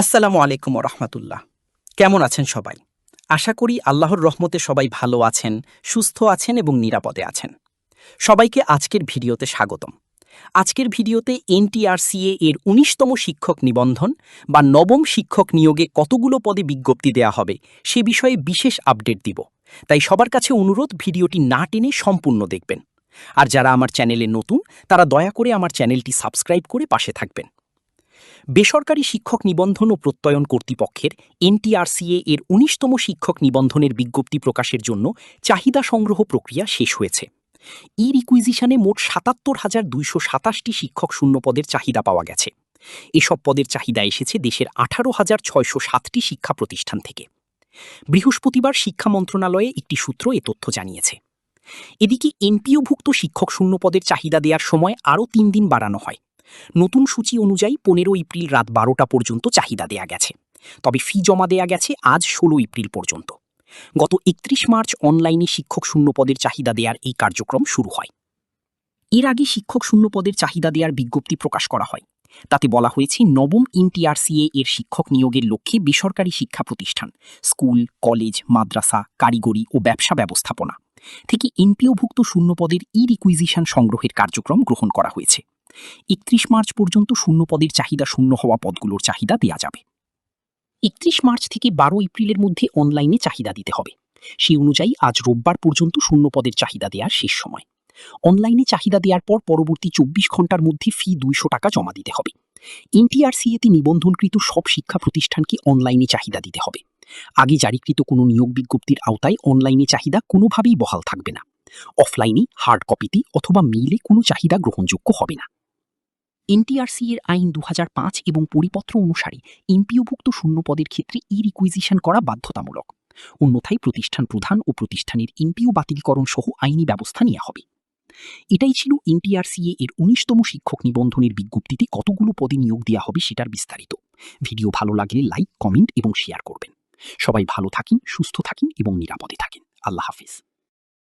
আসসালামু আলাইকুম রহমতুল্লাহ। কেমন আছেন সবাই? আশা করি আল্লাহর রহমতে সবাই ভালো আছেন, সুস্থ আছেন এবং নিরাপদে আছেন। সবাইকে আজকের ভিডিওতে স্বাগতম। আজকের ভিডিওতে এনটিআরসিএ এর ১৯তম শিক্ষক নিবন্ধন বা নবম শিক্ষক নিয়োগে কতগুলো পদে বিজ্ঞপ্তি দেয়া হবে সে বিষয়ে বিশেষ আপডেট দিব। তাই সবার কাছে অনুরোধ, ভিডিওটি না টেনে সম্পূর্ণ দেখবেন। আর যারা আমার চ্যানেলে নতুন তারা দয়া করে আমার চ্যানেলটি সাবস্ক্রাইব করে পাশে থাকবেন। বেসরকারি শিক্ষক নিবন্ধন ও প্রত্যয়ন কর্তৃপক্ষের এনটিআরসিএ এর ১৯তম শিক্ষক নিবন্ধনের বিজ্ঞপ্তি প্রকাশের জন্য চাহিদা সংগ্রহ প্রক্রিয়া শেষ হয়েছে। ই রিকুইজিশনে মোট ৭৭,২২৭টি শিক্ষক শূন্যপদের চাহিদা পাওয়া গেছে। এসব পদের চাহিদা এসেছে দেশের ১৮,৬০৭টি শিক্ষা প্রতিষ্ঠান থেকে। বৃহস্পতিবার শিক্ষা মন্ত্রণালয়ে একটি সূত্র এ তথ্য জানিয়েছে। এদিকে এনপিওভুক্ত শিক্ষক শূন্যপদের চাহিদা দেওয়ার সময় আরও ৩ দিন বাড়ানো হয়। নতুন সূচি অনুযায়ী ১৫ এপ্রিল রাত ১২টা পর্যন্ত চাহিদা দেয়া গেছে, তবে ফি জমা দেয়া গেছে আজ ১৬ এপ্রিল পর্যন্ত। গত ৩১ মার্চ অনলাইনে শিক্ষক শূন্যপদের চাহিদা দেওয়ার এই কার্যক্রম শুরু হয়। এর আগে শিক্ষক শূন্যপদের চাহিদা দেওয়ার বিজ্ঞপ্তি প্রকাশ করা হয়। তাতে বলা হয়েছে, নবম এনটিআরসিএ এর শিক্ষক নিয়োগের লক্ষ্যে বেসরকারি শিক্ষা প্রতিষ্ঠান, স্কুল, কলেজ, মাদ্রাসা, কারিগরি ও ব্যবসা ব্যবস্থাপনা থেকে এনপিওভুক্ত শূন্যপদের ই রিকুইজিশন সংগ্রহের কার্যক্রম গ্রহণ করা হয়েছে। ৩১ মার্চ পর্যন্ত শূন্যপদের চাহিদা শূন্য হওয়া পদগুলোর চাহিদা দেয়া যাবে। ৩১ মার্চ থেকে ১২ এপ্রিলের মধ্যে অনলাইনে চাহিদা দিতে হবে। সেই অনুযায়ী আজ রোববার পর্যন্ত শূন্যপদের চাহিদা দেওয়ার শেষ সময়। অনলাইনে চাহিদা দেওয়ার পর পরবর্তী ২৪ ঘন্টার মধ্যে ফি ২০০ টাকা জমা দিতে হবে। এনটিআরসিএতে নিবন্ধনকৃত সব শিক্ষা প্রতিষ্ঠানকে অনলাইনে চাহিদা দিতে হবে। আগে জারিকৃত কোনো নিয়োগ বিজ্ঞপ্তির আওতায় অনলাইনে চাহিদা কোনোভাবেই বহাল থাকবে না। অফলাইনে, হার্ড কপিতে অথবা মেইলে কোনো চাহিদা গ্রহণযোগ্য হবে না। এনটিআরসি এর আইন ২০০৫ এবং পরিপত্র অনুসারে এনপিওভুক্ত শূন্যপদের ক্ষেত্রে ই রিকুইজিশন করা বাধ্যতামূলক। অন্যথায় প্রতিষ্ঠান প্রধান ও প্রতিষ্ঠানের এনপিও বাতিলকরণ সহ আইনি ব্যবস্থা নেওয়া হবে। এটাই ছিল এনটিআরসিএ এর ১৯তম শিক্ষক নিবন্ধনের বিজ্ঞপ্তিতে কতগুলো পদে নিয়োগ দেওয়া হবে সেটার বিস্তারিত। ভিডিও ভালো লাগলে লাইক, কমেন্ট এবং শেয়ার করবেন। সবাই ভালো থাকেন, সুস্থ থাকেন এবং নিরাপদে থাকেন। আল্লাহ হাফিজ।